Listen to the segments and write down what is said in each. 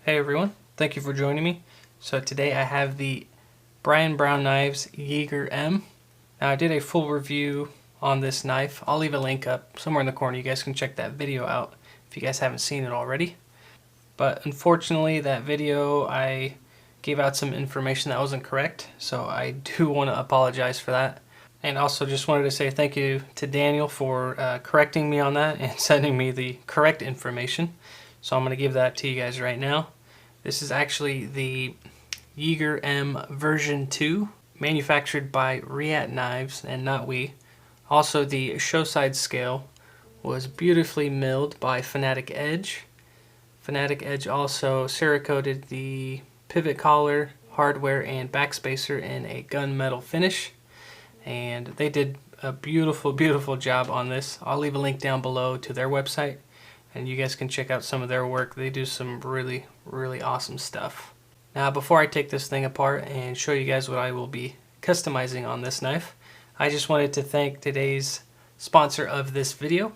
Hey everyone, thank you for joining me. So today I have the Brian Brown Knives Yeager-M. Now I did a full review on this knife. I'll leave a link up somewhere in the corner. You guys can check that video out if you guys haven't seen it already. But unfortunately that video I gave out some information that wasn't correct, so I do want to apologize for that. And also just wanted to say thank you to Daniel for correcting me on that and sending me the correct information. So I'm going to give that to you guys right now. This is actually the Yeager-M version 2, manufactured by Riat Knives and not we. Also the show side scale was beautifully milled by Fanatic Edge. Fanatic Edge also cerakoted the pivot collar, hardware, and backspacer in a gunmetal finish. And they did a beautiful, beautiful job on this. I'll leave a link down below to their website, and you guys can check out some of their work. They do some really, really awesome stuff. Now, before I take this thing apart and show you guys what I will be customizing on this knife, I just wanted to thank today's sponsor of this video,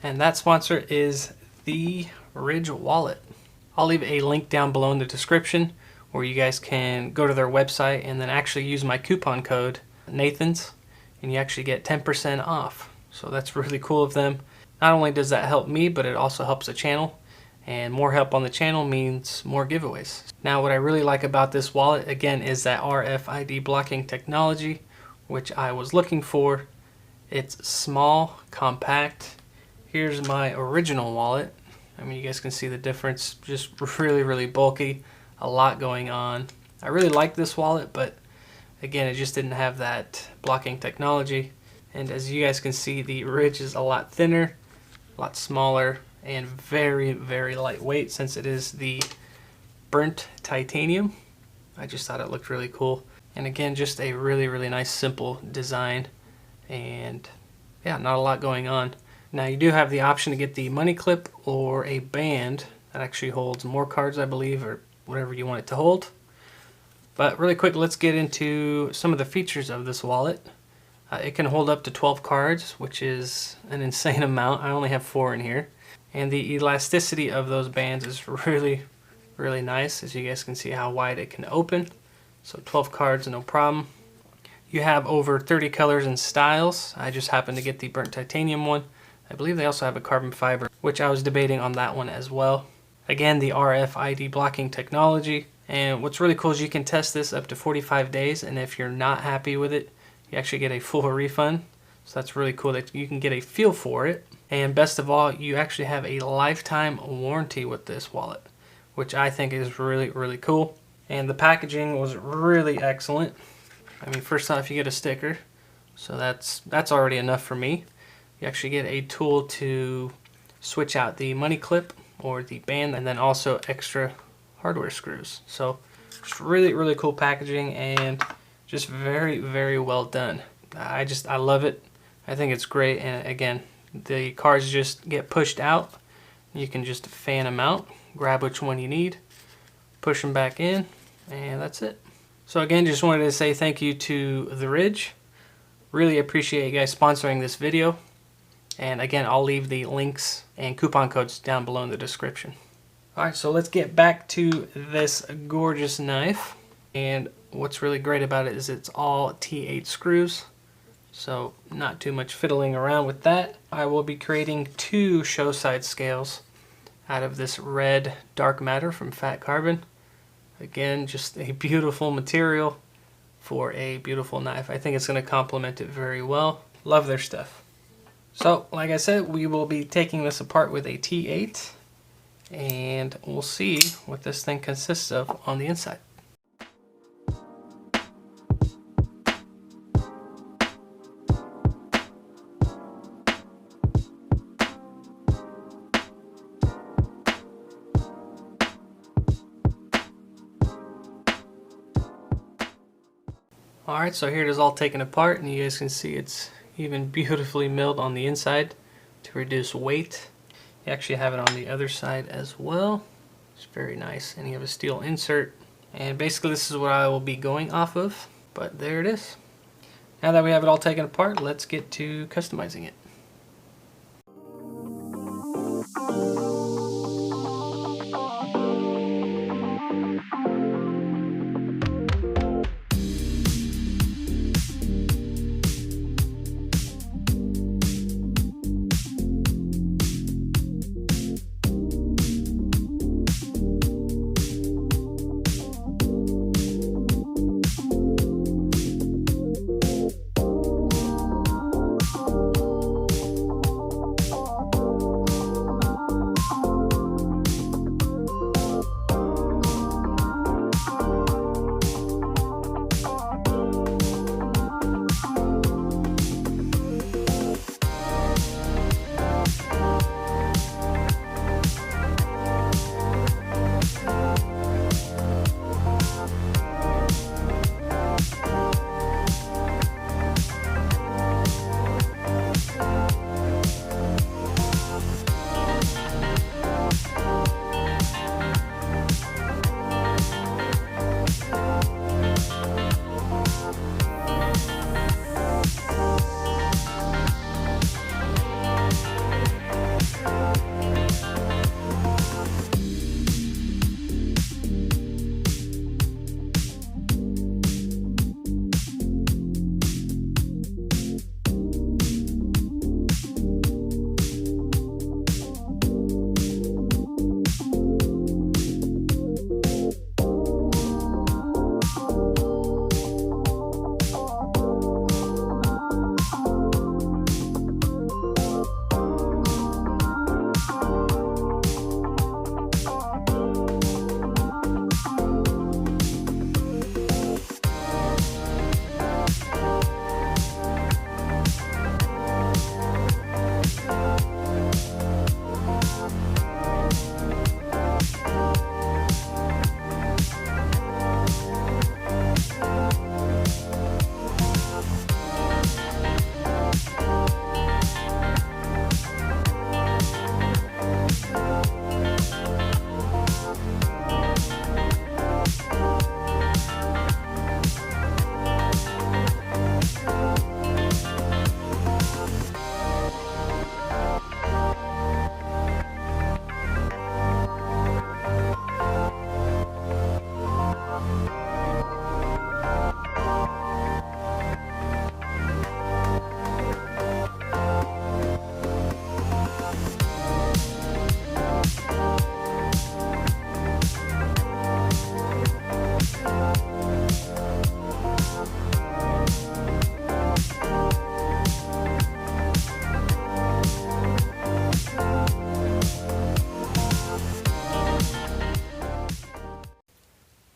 and that sponsor is the Ridge Wallet. I'll leave a link down below in the description where you guys can go to their website and then actually use my coupon code Knathan's, and you actually get 10% off. So that's really cool of them. Not only does that help me, but it also helps the channel, and more help on the channel means more giveaways. Now what I really like about this wallet, again, is that RFID blocking technology, which I was looking for. It's small, compact. Here's my original wallet. I mean, you guys can see the difference, just really, really bulky, a lot going on. I really like this wallet, but again, it just didn't have that blocking technology. And as you guys can see, the Ridge is a lot thinner, a lot smaller, and very, very lightweight since it is the burnt titanium. I just thought it looked really cool. And again, just a really, really nice, simple design. And yeah, not a lot going on. Now you do have the option to get the money clip or a band that actually holds more cards, I believe, or whatever you want it to hold. But really quick, let's get into some of the features of this wallet. It can hold up to 12 cards, which is an insane amount. I only have 4 in here. And the elasticity of those bands is really, really nice. As you guys can see how wide it can open. So 12 cards, no problem. You have over 30 colors and styles. I just happened to get the burnt titanium one. I believe they also have a carbon fiber, which I was debating on that one as well. Again, the RFID blocking technology. And what's really cool is you can test this up to 45 days, and if you're not happy with it, you actually get a full refund. So that's really cool that you can get a feel for it. And best of all, you actually have a lifetime warranty with this wallet, which I think is really, really cool. And the packaging was really excellent. I mean, first off, you get a sticker, so that's already enough for me. You actually get a tool to switch out the money clip or the band, and then also extra hardware screws. So just really, really cool packaging and just very, very well done. I love it. I think it's great. And again, the cards just get pushed out. You can just fan them out, grab which one you need, push them back in, and that's it. So again, just wanted to say thank you to The Ridge. Really appreciate you guys sponsoring this video. And again, I'll leave the links and coupon codes down below in the description. Alright, so let's get back to this gorgeous knife. And what's really great about it is it's all T8 screws. So not too much fiddling around with that. I will be creating 2 show side scales out of this red dark matter from Fat Carbon. Again, just a beautiful material for a beautiful knife. I think it's going to complement it very well. Love their stuff. So, like I said, we will be taking this apart with a T8, and we'll see what this thing consists of on the inside. Alright, so here it is all taken apart, and you guys can see it's even beautifully milled on the inside to reduce weight. You actually have it on the other side as well. It's very nice. And you have a steel insert. And basically this is what I will be going off of. But there it is. Now that we have it all taken apart, let's get to customizing it.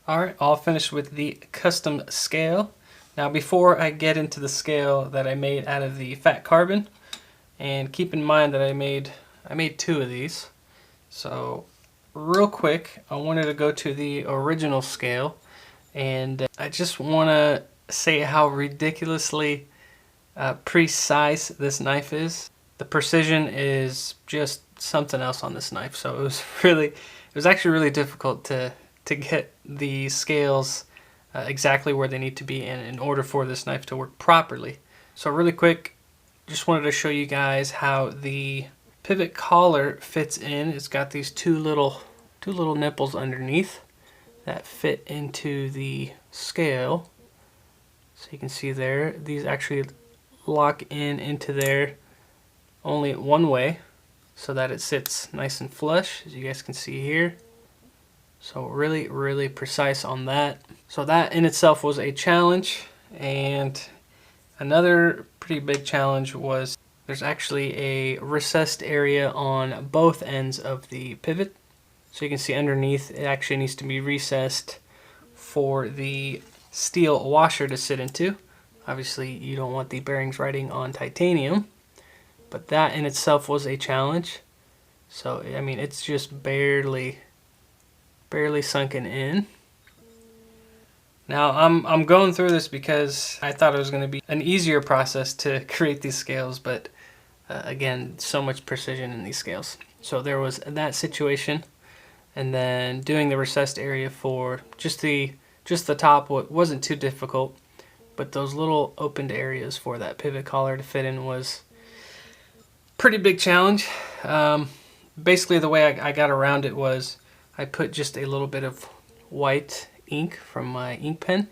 Alright, all finished with the custom scale. Now before I get into the scale that I made out of the fat carbon, and keep in mind that I made 2 of these. So real quick, I wanted to go to the original scale, and I just want to say how ridiculously precise this knife is. The precision is just something else on this knife. So it was actually really difficult to get the scales exactly where they need to be in order for this knife to work properly. So really quick, just wanted to show you guys how the pivot collar fits in. It's got these two little nipples underneath that fit into the scale. So you can see there, these actually lock into there only one way so that it sits nice and flush, as you guys can see here. So really precise on that. So that in itself was a challenge. And another pretty big challenge was there's actually a recessed area on both ends of the pivot. So you can see underneath it actually needs to be recessed for the steel washer to sit into. Obviously you don't want the bearings riding on titanium, but that in itself was a challenge. So I mean, it's just barely sunken in. Now I'm going through this because I thought it was going to be an easier process to create these scales, but again, so much precision in these scales. So there was that situation, and then doing the recessed area for just the top wasn't too difficult, but those little opened areas for that pivot collar to fit in was pretty big challenge. Basically the way I got around it was I put just a little bit of white ink from my ink pen,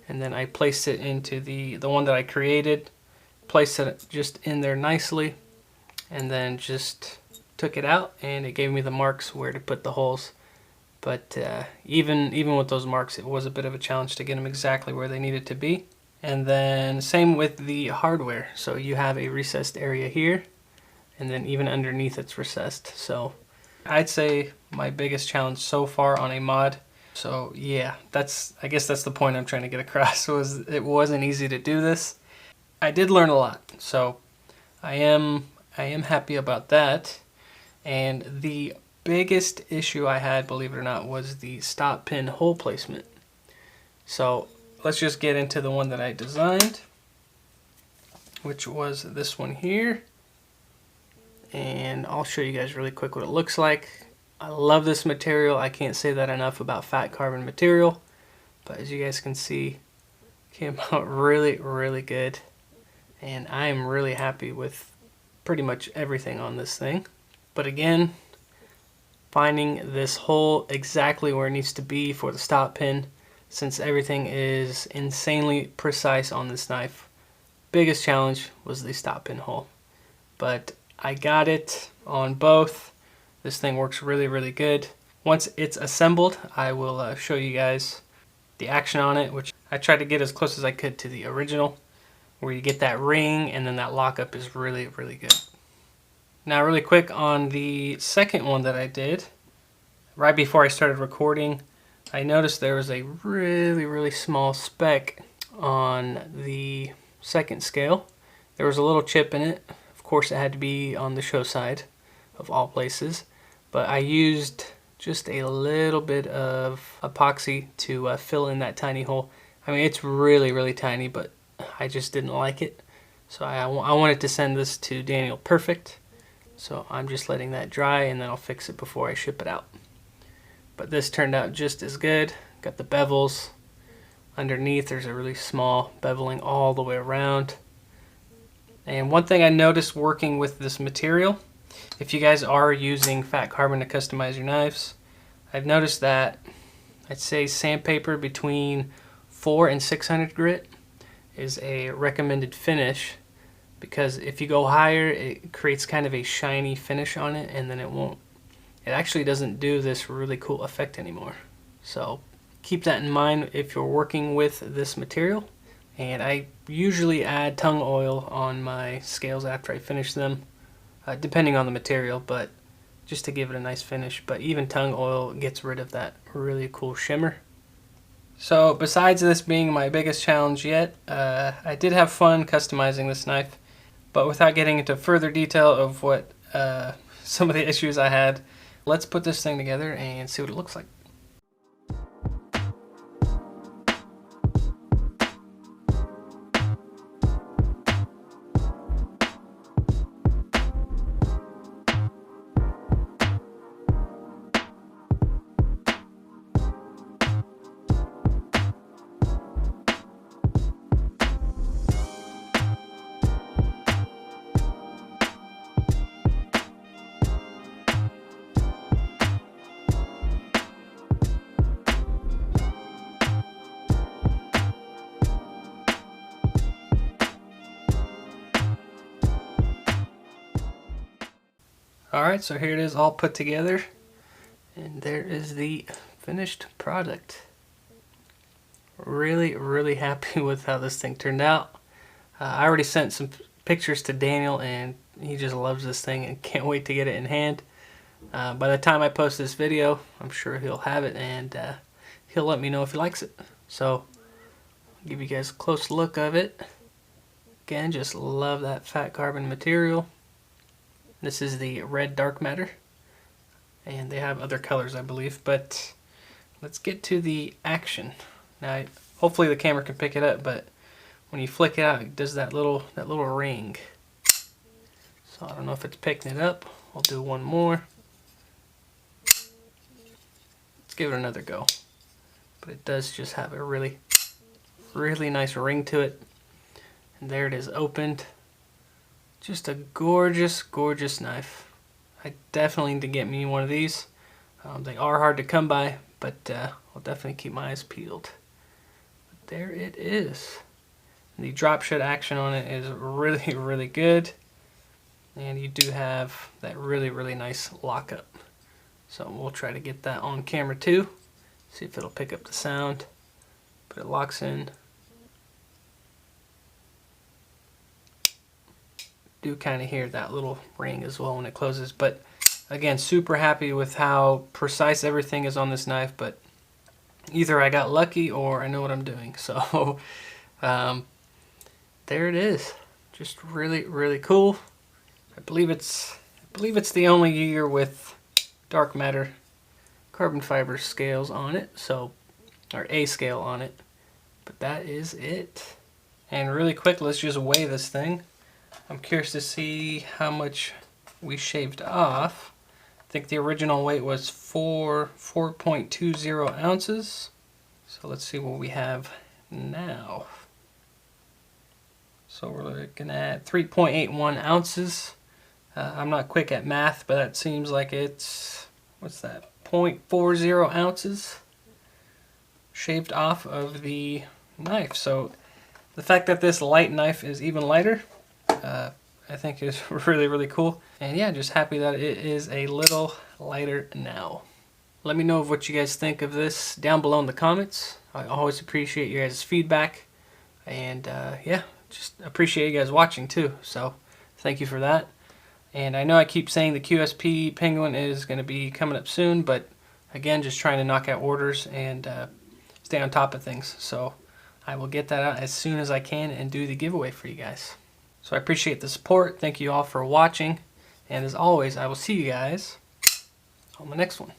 and then I placed it into the one that I created, placed it just in there nicely, and then just took it out, and it gave me the marks where to put the holes. But even with those marks, it was a bit of a challenge to get them exactly where they needed to be. And then same with the hardware. So you have a recessed area here, and then even underneath it's recessed. So I'd say my biggest challenge so far on a mod. So yeah, I guess that's the point I'm trying to get across, was it wasn't easy to do this. I did learn a lot, so I am happy about that. And the biggest issue I had, believe it or not, was the stop pin hole placement. So let's just get into the one that I designed, which was this one here. And I'll show you guys really quick what it looks like. I love this material. I can't say that enough about fat carbon material. But as you guys can see, it came out really good. And I am really happy with pretty much everything on this thing. But again, finding this hole exactly where it needs to be for the stop pin, since everything is insanely precise on this knife, biggest challenge was the stop pin hole. But I got it on both. This thing works really good. Once it's assembled, I will show you guys the action on it, which I tried to get as close as I could to the original, where you get that ring and then that lockup is really good. Now really quick on the second one that I did, right before I started recording, I noticed there was a really small speck on the second scale. There was a little chip in it. Of course it had to be on the show side of all places, but I used just a little bit of epoxy to fill in that tiny hole. I mean, it's really tiny, but I just didn't like it. So I wanted to send this to Daniel Perfect. So I'm just letting that dry, and then I'll fix it before I ship it out. But this turned out just as good. Got the bevels. Underneath there's a really small beveling all the way around. And one thing I noticed working with this material, if you guys are using fat carbon to customize your knives, I've noticed that I'd say sandpaper between 4 and 600 grit is a recommended finish, because if you go higher, it creates kind of a shiny finish on it, and then it actually doesn't do this really cool effect anymore. So keep that in mind if you're working with this material. And I usually add tung oil on my scales after I finish them, depending on the material, but just to give it a nice finish. But even tung oil gets rid of that really cool shimmer. So besides this being my biggest challenge yet, I did have fun customizing this knife, but without getting into further detail of what some of the issues I had, let's put this thing together and see what it looks like. Alright, so here it is all put together, and there is the finished product. Really happy with how this thing turned out. I already sent some pictures to Daniel, and he just loves this thing and can't wait to get it in hand. By the time I post this video, I'm sure he'll have it, and he'll let me know if he likes it. So, I'll give you guys a close look of it. Again, just love that fat carbon material. This is the red dark matter, and they have other colors, I believe, but let's get to the action. Now, hopefully the camera can pick it up, but when you flick it out, it does that little ring. So I don't know if it's picking it up. I'll do one more. Let's give it another go. But it does just have a really nice ring to it. And there it is, opened. Just a gorgeous knife. I definitely need to get me one of these. They are hard to come by, but I'll definitely keep my eyes peeled. But there it is. The drop shed action on it is really good. And you do have that really nice lockup. So we'll try to get that on camera too. See if it'll pick up the sound. But it locks in. Do kind of hear that little ring as well when it closes, but again, super happy with how precise everything is on this knife. But either I got lucky or I know what I'm doing. So there it is, just really cool. I believe it's the only Yeager with dark matter carbon fiber scales on it, so, or a scale on it. But that is it. And really quick, let's just weigh this thing. I'm curious to see how much we shaved off. I think the original weight was 4.20 ounces. So let's see what we have now. So we're looking at 3.81 ounces. I'm not quick at math, but that seems like it's, what's that, 0.40 ounces shaved off of the knife. So the fact that this light knife is even lighter, I think is really cool. And yeah, just happy that it is a little lighter now. Let me know what you guys think of this down below in the comments. I always appreciate your guys' feedback. And yeah, just appreciate you guys watching too. So thank you for that. And I know I keep saying the QSP Penguin is going to be coming up soon, but again, just trying to knock out orders and stay on top of things. So I will get that out as soon as I can and do the giveaway for you guys. So I appreciate the support. Thank you all for watching. And as always, I will see you guys on the next one.